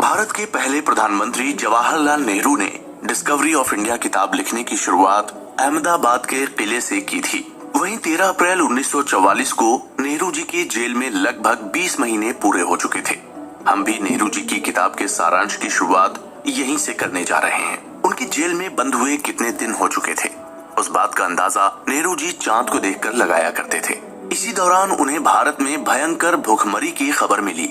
भारत के पहले प्रधानमंत्री जवाहरलाल नेहरू ने डिस्कवरी ऑफ इंडिया किताब लिखने की शुरुआत अहमदाबाद के किले से की थी। वहीं 13 अप्रैल 1944 को नेहरू जी की जेल में लगभग 20 महीने पूरे हो चुके थे। हम भी नेहरू जी की किताब के सारांश की शुरुआत यहीं से करने जा रहे हैं। उनकी जेल में बंद हुए कितने दिन हो चुके थे, उस बात का अंदाजा नेहरू जी चांद को देखकर लगाया करते थे। इसी दौरान उन्हें भारत में भयंकर भूखमरी की खबर मिली।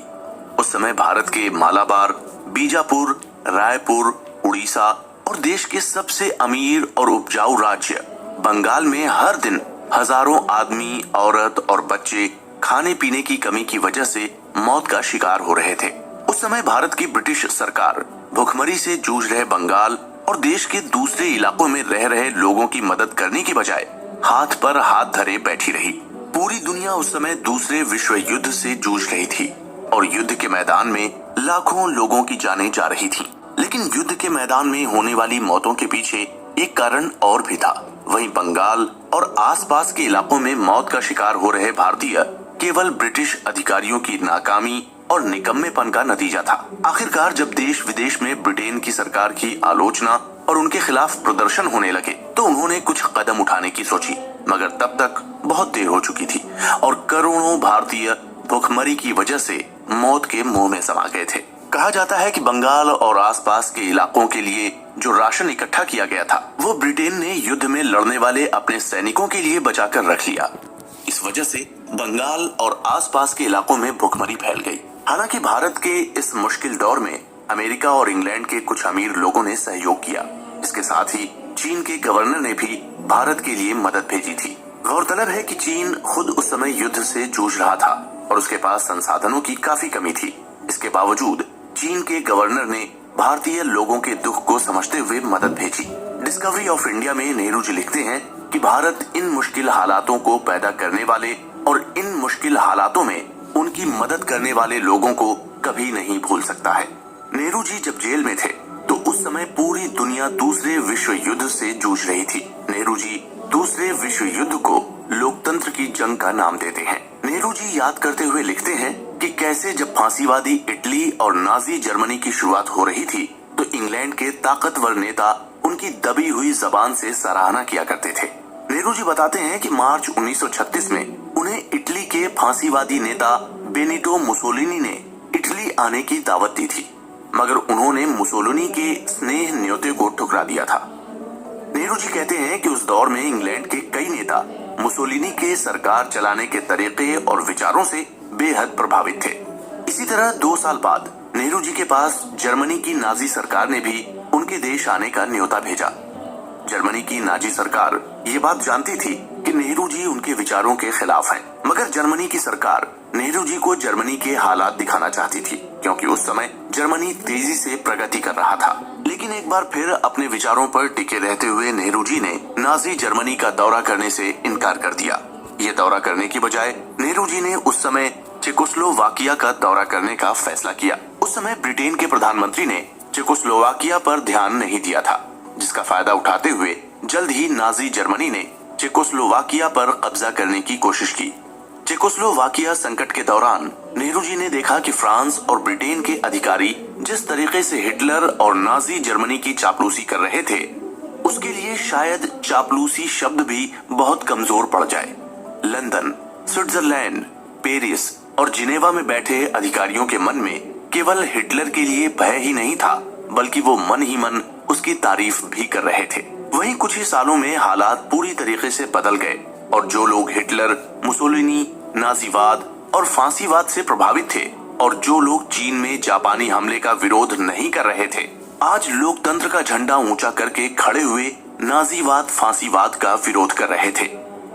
उस समय भारत के मालाबार, बीजापुर, रायपुर, उड़ीसा और देश के सबसे अमीर और उपजाऊ राज्य बंगाल में हर दिन हजारों आदमी, औरत और बच्चे खाने पीने की कमी की वजह से मौत का शिकार हो रहे थे। उस समय भारत की ब्रिटिश सरकार भूखमरी से जूझ रहे बंगाल और देश के दूसरे इलाकों में रह रहे लोगों की मदद करने की बजाय हाथ पर हाथ धरे बैठी रही। पूरी दुनिया उस समय दूसरे विश्व युद्ध से जूझ रही थी और युद्ध के मैदान में लाखों लोगों की जानें जा रही थीं। लेकिन युद्ध के मैदान में होने वाली मौतों के पीछे एक कारण और भी था। वहीं बंगाल और आसपास के इलाकों में मौत का शिकार हो रहे भारतीय केवल ब्रिटिश अधिकारियों की नाकामी और निकम्मेपन का नतीजा था। आखिरकार जब देश विदेश में ब्रिटेन की सरकार की आलोचना और उनके खिलाफ प्रदर्शन होने लगे तो उन्होंने कुछ कदम उठाने की सोची, मगर तब तक बहुत देर हो चुकी थी और करोड़ों भारतीय भूखमरी की वजह से मौत के मुंह में समा गए थे। कहा जाता है कि बंगाल और आसपास के इलाकों के लिए जो राशन इकट्ठा किया गया था वो ब्रिटेन ने युद्ध में लड़ने वाले अपने सैनिकों के लिए बचाकर रख लिया। इस वजह से बंगाल और आसपास के इलाकों में भूखमरी फैल गई। हालांकि भारत के इस मुश्किल दौर में अमेरिका और इंग्लैंड के कुछ अमीर लोगों ने सहयोग किया। इसके साथ ही चीन के गवर्नर ने भी भारत के लिए मदद भेजी थी। गौरतलब है कि चीन खुद उस समय युद्ध से जूझ रहा था और उसके पास संसाधनों की काफी कमी थी। इसके बावजूद चीन के गवर्नर ने भारतीय लोगों के दुख को समझते हुए मदद भेजी। डिस्कवरी ऑफ इंडिया में नेहरू जी लिखते हैं कि भारत इन मुश्किल हालातों को पैदा करने वाले और इन मुश्किल हालातों में उनकी मदद करने वाले लोगों को कभी नहीं भूल सकता है। नेहरू जी जब जेल में थे तो उस समय पूरी दुनिया दूसरे विश्व युद्ध से जूझ रही थी। नेहरू जी दूसरे विश्व युद्ध को लोकतंत्र की जंग का नाम देते हैं। नेहरू जी याद करते हुए लिखते हैं कि कैसे जब फांसीवादी इटली और नाजी जर्मनी की शुरुआत हो रही थी तो इंग्लैंड के ताकतवर नेता उनकी दबी हुई जबान से सराहना किया करते थे। नेहरू जी बताते हैं कि मार्च 1936 में उन्हें इटली के फांसीवादी नेता बेनिटो मुसोलिनी ने इटली आने की दावत दी थी, मगर उन्होंने मुसोलिनी के स्नेह न्योते को ठुकरा दिया था। नेहरू जी कहते हैं कि उस दौर में इंग्लैंड के कई नेता मुसोलिनी के सरकार चलाने के तरीके और विचारों से बेहद प्रभावित थे। इसी तरह 2 साल बाद नेहरू जी के पास जर्मनी की नाजी सरकार ने भी उनके देश आने का न्योता भेजा। जर्मनी की नाजी सरकार ये बात जानती थी कि नेहरू जी उनके विचारों के खिलाफ हैं, मगर जर्मनी की सरकार नेहरू जी को जर्मनी के हालात दिखाना चाहती थी, क्योंकि उस समय जर्मनी तेजी से प्रगति कर रहा था। लेकिन एक बार फिर अपने विचारों पर टिके रहते हुए नेहरू जी ने नाजी जर्मनी का दौरा करने से इनकार कर दिया। ये दौरा करने की बजाय नेहरू जी ने उस समय चेकोस्लोवाकिया का दौरा करने का फैसला किया। उस समय ब्रिटेन के प्रधानमंत्री ने चेकोस्लोवाकिया पर ध्यान नहीं दिया था, जिसका फायदा उठाते हुए जल्द ही नाजी जर्मनी ने चेकोस्लोवाकिया पर कब्जा करने की कोशिश की। चेकोस्लोवाकिया संकट के दौरान नेहरू जी ने देखा कि फ्रांस और ब्रिटेन के अधिकारी जिस तरीके से हिटलर और नाजी जर्मनी की चापलूसी कर रहे थे, उसके लिए शायद चापलूसी शब्द भी बहुत कमजोर पड़ जाए। लंदन, स्विट्जरलैंड, पेरिस और जिनेवा में बैठे अधिकारियों के मन में केवल हिटलर के लिए भय ही नहीं था, बल्कि वो मन ही मन उसकी तारीफ भी कर रहे थे। वहीं कुछ ही सालों में हालात पूरी तरीके से बदल गए और जो लोग हिटलर, मुसोलिनी, नाजीवाद और फांसीवाद से प्रभावित थे और जो लोग चीन में जापानी हमले का विरोध नहीं कर रहे थे, आज लोकतंत्र का झंडा ऊंचा करके खड़े हुए नाजीवाद, फांसीवाद का विरोध कर रहे थे।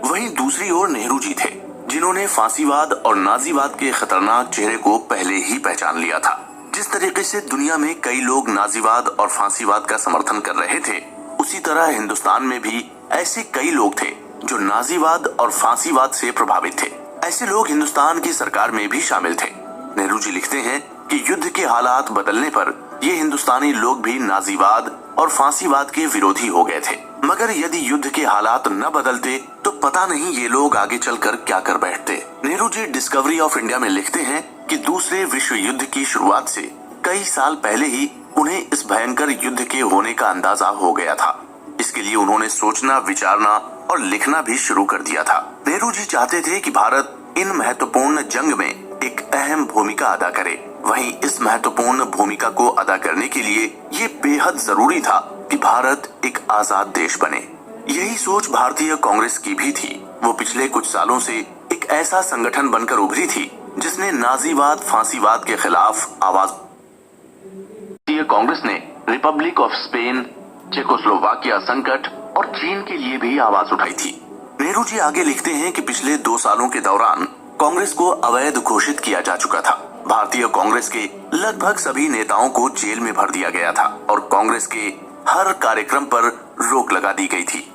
वहीं दूसरी ओर नेहरू जी थे, जिन्होंने फांसीवाद और नाजीवाद के खतरनाक चेहरे को पहले ही पहचान लिया था। जिस तरीके से दुनिया में कई लोग नाजीवाद और फांसीवाद का समर्थन कर रहे थे, उसी तरह हिंदुस्तान में भी ऐसे कई लोग थे जो नाजीवाद और फांसीवाद से प्रभावित थे। ऐसे लोग हिंदुस्तान की सरकार में भी शामिल थे। नेहरू जी लिखते हैं कि युद्ध के हालात बदलने पर ये हिंदुस्तानी लोग भी नाजीवाद और फांसीवाद के विरोधी हो गए थे, मगर यदि युद्ध के हालात न बदलते तो पता नहीं ये लोग आगे चलकर क्या कर बैठते। Nehru ji discovery of India में लिखते हैं कि दूसरे विश्व युद्ध की शुरुआत से कई साल पहले ही उन्हें इस भयंकर युद्ध के होने का अंदाजा हो गया था। इसके लिए उन्होंने सोचना, विचारना और लिखना भी शुरू कर दिया था। नेहरू जी चाहते थे कि भारत इन महत्वपूर्ण जंग में एक अहम भूमिका अदा करे। वहीं इस महत्वपूर्ण भूमिका को अदा करने के लिए ये बेहद जरूरी था कि भारत एक आजाद देश बने। यही सोच भारतीय कांग्रेस की भी थी। वो पिछले कुछ सालों से एक ऐसा संगठन बनकर उभरी थी जिसने नाजीवाद, फांसीवाद के खिलाफ आवाज। भारतीय कांग्रेस ने रिपब्लिक ऑफ स्पेन, चेकोस्लोवाकिया संकट और चीन के लिए भी आवाज उठाई थी। नेहरू जी आगे लिखते हैं कि पिछले 2 सालों के दौरान कांग्रेस को अवैध घोषित किया जा चुका था। भारतीय कांग्रेस के लगभग सभी नेताओं को जेल में भर दिया गया था और कांग्रेस के हर कार्यक्रम पर रोक लगा दी गई थी।